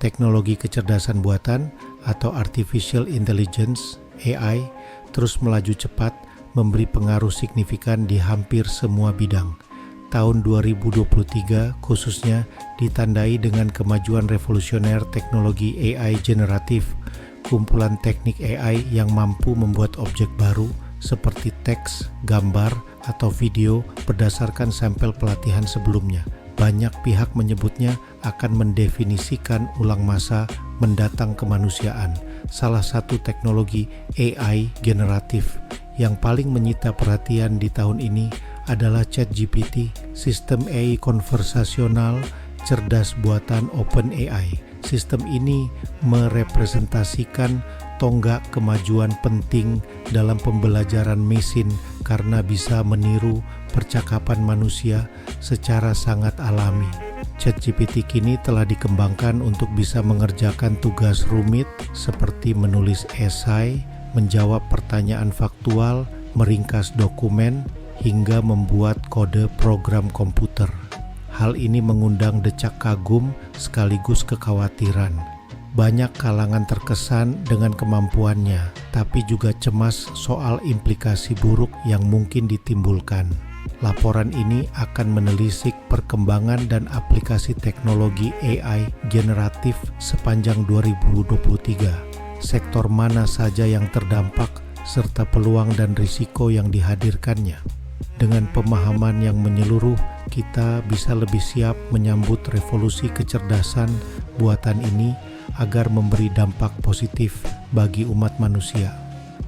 Teknologi kecerdasan buatan atau Artificial Intelligence (AI) terus melaju cepat, memberi pengaruh signifikan di hampir semua bidang. Tahun 2023 khususnya ditandai dengan kemajuan revolusioner teknologi AI generatif, kumpulan teknik AI yang mampu membuat objek baru seperti teks, gambar, atau video berdasarkan sampel pelatihan sebelumnya. Banyak pihak menyebutnya akan mendefinisikan ulang masa mendatang kemanusiaan. Salah satu teknologi AI generatif yang paling menyita perhatian di tahun ini adalah ChatGPT, sistem AI konversasional cerdas buatan OpenAI. Sistem ini merepresentasikan tonggak kemajuan penting dalam pembelajaran mesin karena bisa meniru percakapan manusia secara sangat alami. ChatGPT kini telah dikembangkan untuk bisa mengerjakan tugas rumit seperti menulis esai, menjawab pertanyaan faktual, meringkas dokumen, hingga membuat kode program komputer. Hal ini mengundang decak kagum sekaligus kekhawatiran. Banyak kalangan terkesan dengan kemampuannya, tapi juga cemas soal implikasi buruk yang mungkin ditimbulkan. Laporan ini akan menelisik perkembangan dan aplikasi teknologi AI generatif sepanjang 2023. Sektor mana saja yang terdampak, serta peluang dan risiko yang dihadirkannya. Dengan pemahaman yang menyeluruh, kita bisa lebih siap menyambut revolusi kecerdasan buatan ini agar memberi dampak positif bagi umat manusia.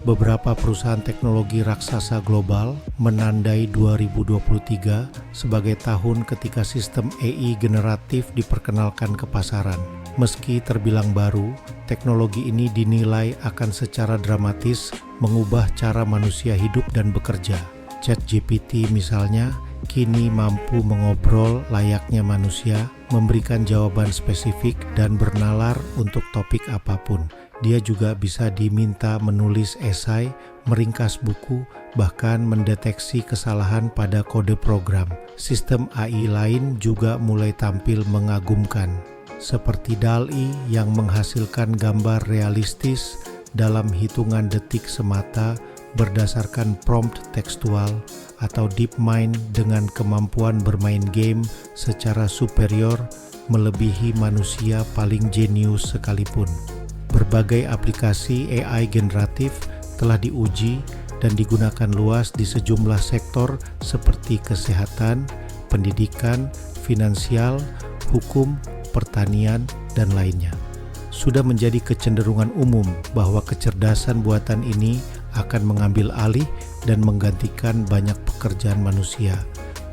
Beberapa perusahaan teknologi raksasa global menandai 2023 sebagai tahun ketika sistem AI generatif diperkenalkan ke pasaran. Meski terbilang baru, teknologi ini dinilai akan secara dramatis mengubah cara manusia hidup dan bekerja. ChatGPT misalnya kini mampu mengobrol layaknya manusia, memberikan jawaban spesifik dan bernalar untuk topik apapun. Dia juga bisa diminta menulis esai, meringkas buku, bahkan mendeteksi kesalahan pada kode program. Sistem AI lain juga mulai tampil mengagumkan, seperti DALL-E yang menghasilkan gambar realistis dalam hitungan detik semata berdasarkan prompt tekstual, atau DeepMind dengan kemampuan bermain game secara superior melebihi manusia paling jenius sekalipun. Berbagai aplikasi AI generatif telah diuji dan digunakan luas di sejumlah sektor seperti kesehatan, pendidikan, finansial, hukum, pertanian, dan lainnya. Sudah menjadi kecenderungan umum bahwa kecerdasan buatan ini akan mengambil alih dan menggantikan banyak pekerjaan manusia.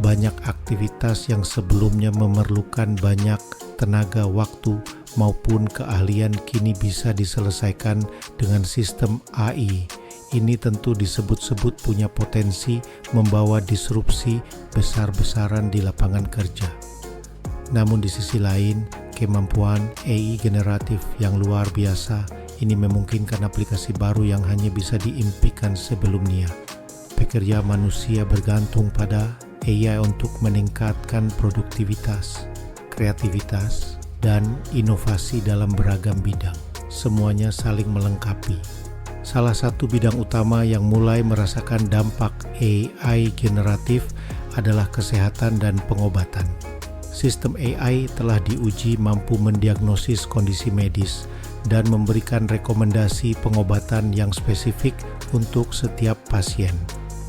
Banyak aktivitas yang sebelumnya memerlukan banyak tenaga, waktu, maupun keahlian kini bisa diselesaikan dengan sistem AI. Ini tentu disebut-sebut punya potensi membawa disrupsi besar-besaran di lapangan kerja. Namun di sisi lain, kemampuan AI generatif yang luar biasa ini memungkinkan aplikasi baru yang hanya bisa diimpikan sebelumnya. Pekerja manusia bergantung pada AI untuk meningkatkan produktivitas, kreativitas, dan inovasi dalam beragam bidang. Semuanya saling melengkapi. Salah satu bidang utama yang mulai merasakan dampak AI generatif adalah kesehatan dan pengobatan. Sistem AI telah diuji mampu mendiagnosis kondisi medis dan memberikan rekomendasi pengobatan yang spesifik untuk setiap pasien.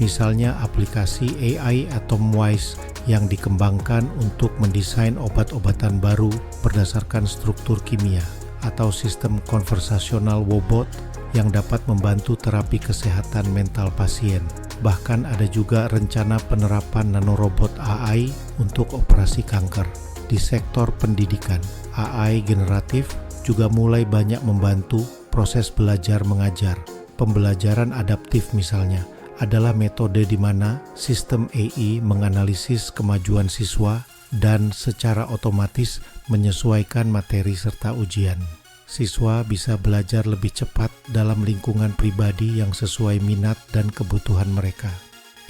Misalnya aplikasi AI Atomwise yang dikembangkan untuk mendesain obat-obatan baru berdasarkan struktur kimia, atau sistem konversasional Wobot yang dapat membantu terapi kesehatan mental pasien. Bahkan ada juga rencana penerapan nanorobot AI untuk operasi kanker. Di sektor pendidikan, AI generatif juga mulai banyak membantu proses belajar mengajar. Pembelajaran adaptif misalnya adalah metode di mana sistem AI menganalisis kemajuan siswa dan secara otomatis menyesuaikan materi serta ujian. Siswa bisa belajar lebih cepat dalam lingkungan pribadi yang sesuai minat dan kebutuhan mereka.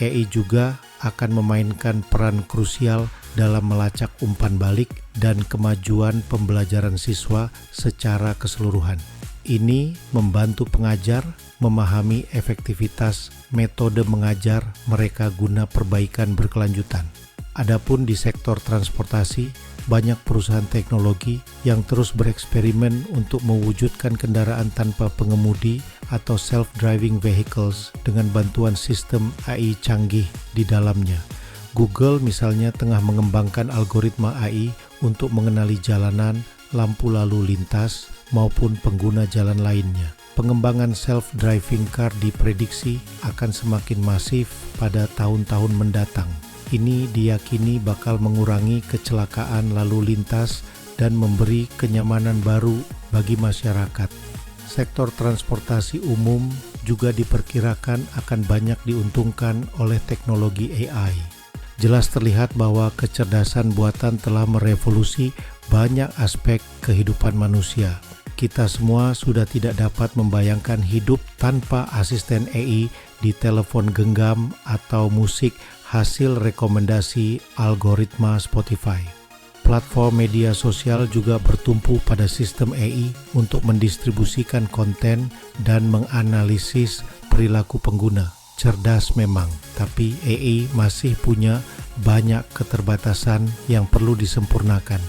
AI juga akan memainkan peran krusial dalam melacak umpan balik dan kemajuan pembelajaran siswa secara keseluruhan. Ini membantu pengajar memahami efektivitas metode mengajar mereka guna perbaikan berkelanjutan. Adapun di sektor transportasi, banyak perusahaan teknologi yang terus bereksperimen untuk mewujudkan kendaraan tanpa pengemudi atau self-driving vehicles dengan bantuan sistem AI canggih di dalamnya. Google misalnya tengah mengembangkan algoritma AI untuk mengenali jalanan, lampu lalu lintas, maupun pengguna jalan lainnya. Pengembangan self-driving car diprediksi akan semakin masif pada tahun-tahun mendatang. Ini diyakini bakal mengurangi kecelakaan lalu lintas dan memberi kenyamanan baru bagi masyarakat. Sektor transportasi umum juga diperkirakan akan banyak diuntungkan oleh teknologi AI. Jelas terlihat bahwa kecerdasan buatan telah merevolusi banyak aspek kehidupan manusia. Kita semua sudah tidak dapat membayangkan hidup tanpa asisten AI di telepon genggam atau musik hasil rekomendasi algoritma Spotify. Platform media sosial juga bertumpu pada sistem AI untuk mendistribusikan konten dan menganalisis perilaku pengguna. Cerdas memang, tapi AI masih punya banyak keterbatasan yang perlu disempurnakan.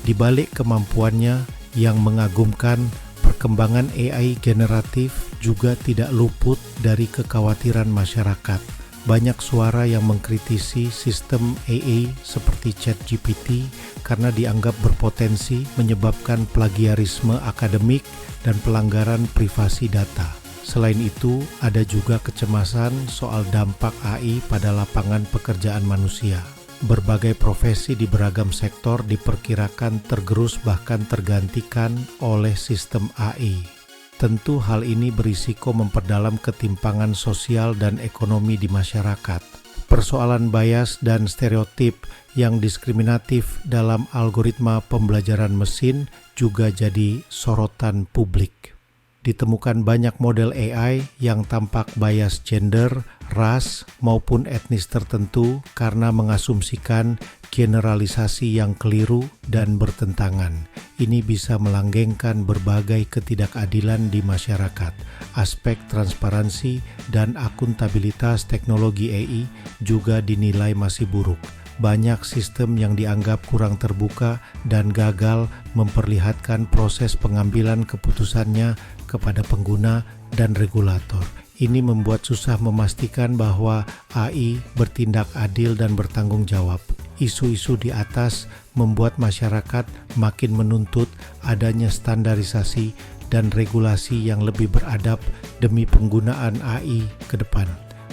Di balik kemampuannya yang mengagumkan, perkembangan AI generatif juga tidak luput dari kekhawatiran masyarakat. Banyak suara yang mengkritisi sistem AI seperti ChatGPT karena dianggap berpotensi menyebabkan plagiarisme akademik dan pelanggaran privasi data. Selain itu, ada juga kecemasan soal dampak AI pada lapangan pekerjaan manusia. Berbagai profesi di beragam sektor diperkirakan tergerus bahkan tergantikan oleh sistem AI. Tentu hal ini berisiko memperdalam ketimpangan sosial dan ekonomi di masyarakat. Persoalan bias dan stereotip yang diskriminatif dalam algoritma pembelajaran mesin juga jadi sorotan publik. Ditemukan banyak model AI yang tampak bias gender, ras, maupun etnis tertentu karena mengasumsikan generalisasi yang keliru dan bertentangan. Ini bisa melanggengkan berbagai ketidakadilan di masyarakat. Aspek transparansi dan akuntabilitas teknologi AI juga dinilai masih buruk. Banyak sistem yang dianggap kurang terbuka dan gagal memperlihatkan proses pengambilan keputusannya kepada pengguna dan regulator. Ini membuat susah memastikan bahwa AI bertindak adil dan bertanggung jawab. Isu-isu di atas membuat masyarakat makin menuntut adanya standarisasi dan regulasi yang lebih beradab demi penggunaan AI ke depan.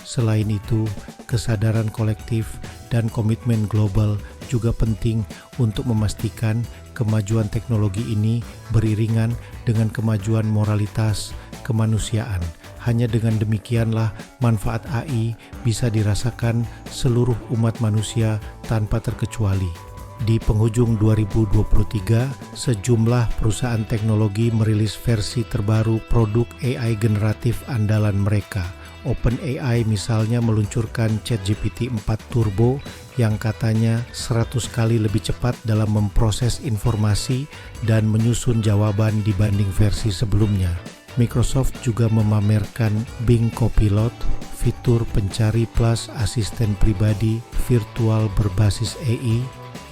Selain itu, kesadaran kolektif dan komitmen global juga penting untuk memastikan kemajuan teknologi ini beriringan dengan kemajuan moralitas kemanusiaan. Hanya dengan demikianlah manfaat AI bisa dirasakan seluruh umat manusia tanpa terkecuali. Di penghujung 2023, sejumlah perusahaan teknologi merilis versi terbaru produk AI generatif andalan mereka. OpenAI misalnya meluncurkan ChatGPT 4 Turbo yang katanya 100 kali lebih cepat dalam memproses informasi dan menyusun jawaban dibanding versi sebelumnya. Microsoft juga memamerkan Bing Copilot, fitur pencari plus asisten pribadi virtual berbasis AI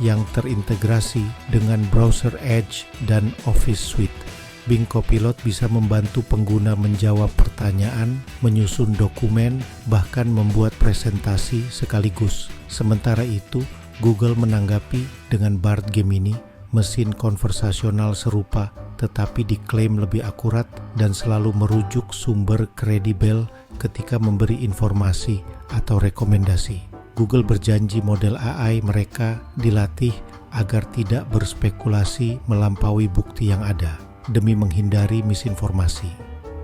yang terintegrasi dengan browser Edge dan Office Suite. Bing Copilot bisa membantu pengguna menjawab pertanyaan, menyusun dokumen, bahkan membuat presentasi sekaligus. Sementara itu, Google menanggapi dengan Bard Gemini, mesin konversasional serupa tetapi diklaim lebih akurat dan selalu merujuk sumber kredibel ketika memberi informasi atau rekomendasi. Google berjanji model AI mereka dilatih agar tidak berspekulasi melampaui bukti yang ada demi menghindari misinformasi.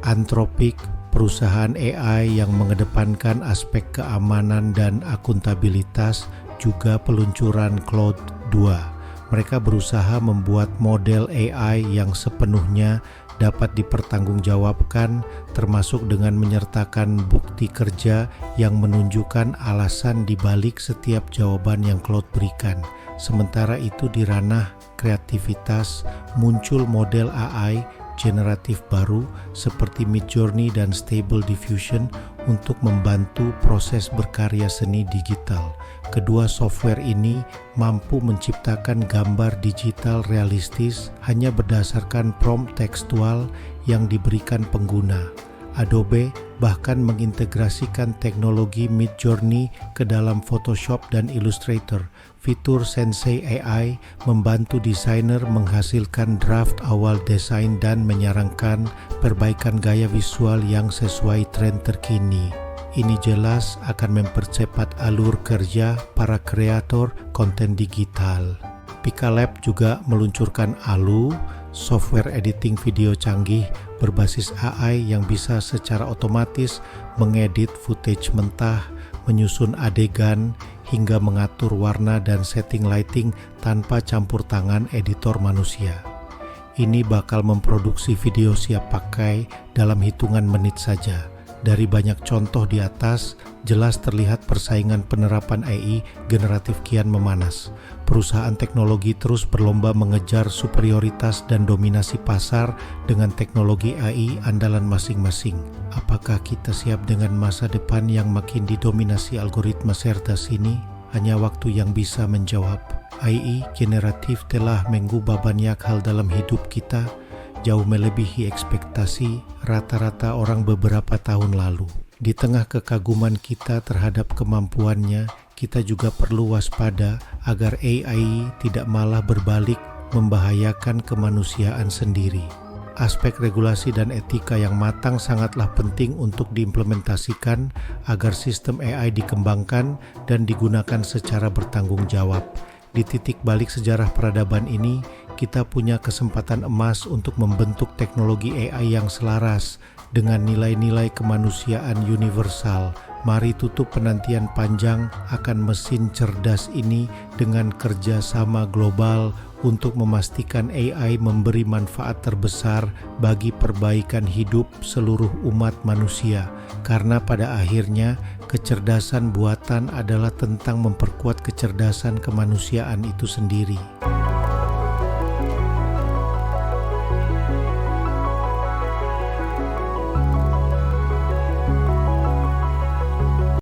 Anthropic, perusahaan AI yang mengedepankan aspek keamanan dan akuntabilitas, juga peluncuran Claude 2, Mereka berusaha membuat model AI yang sepenuhnya dapat dipertanggungjawabkan, termasuk dengan menyertakan bukti kerja yang menunjukkan alasan di balik setiap jawaban yang cloud berikan. Sementara itu di ranah kreativitas, muncul model AI generatif baru seperti Midjourney dan Stable Diffusion untuk membantu proses berkarya seni digital. Kedua software ini mampu menciptakan gambar digital realistis hanya berdasarkan prompt tekstual yang diberikan pengguna. Adobe bahkan mengintegrasikan teknologi Midjourney ke dalam Photoshop dan Illustrator. Fitur Sensei AI membantu desainer menghasilkan draft awal desain dan menyarankan perbaikan gaya visual yang sesuai tren terkini. Ini jelas akan mempercepat alur kerja para kreator konten digital. Pika Lab juga meluncurkan Alu, software editing video canggih berbasis AI yang bisa secara otomatis mengedit footage mentah, menyusun adegan, hingga mengatur warna dan setting lighting tanpa campur tangan editor manusia. Ini bakal memproduksi video siap pakai dalam hitungan menit saja. Dari banyak contoh di atas, jelas terlihat persaingan penerapan AI generatif kian memanas. Perusahaan teknologi terus berlomba mengejar superioritas dan dominasi pasar dengan teknologi AI andalan masing-masing. Apakah kita siap dengan masa depan yang makin didominasi algoritma cerdas ini? Hanya waktu yang bisa menjawab. AI generatif telah mengubah banyak hal dalam hidup kita, jauh melebihi ekspektasi rata-rata orang beberapa tahun lalu. Di tengah kekaguman kita terhadap kemampuannya, kita juga perlu waspada agar AI tidak malah berbalik membahayakan kemanusiaan sendiri. Aspek regulasi dan etika yang matang sangatlah penting untuk diimplementasikan agar sistem AI dikembangkan dan digunakan secara bertanggung jawab. Di titik balik sejarah peradaban ini, kita punya kesempatan emas untuk membentuk teknologi AI yang selaras dengan nilai-nilai kemanusiaan universal. Mari tutup penantian panjang akan mesin cerdas ini dengan kerjasama global untuk memastikan AI memberi manfaat terbesar bagi perbaikan hidup seluruh umat manusia. Karena pada akhirnya, kecerdasan buatan adalah tentang memperkuat kecerdasan kemanusiaan itu sendiri.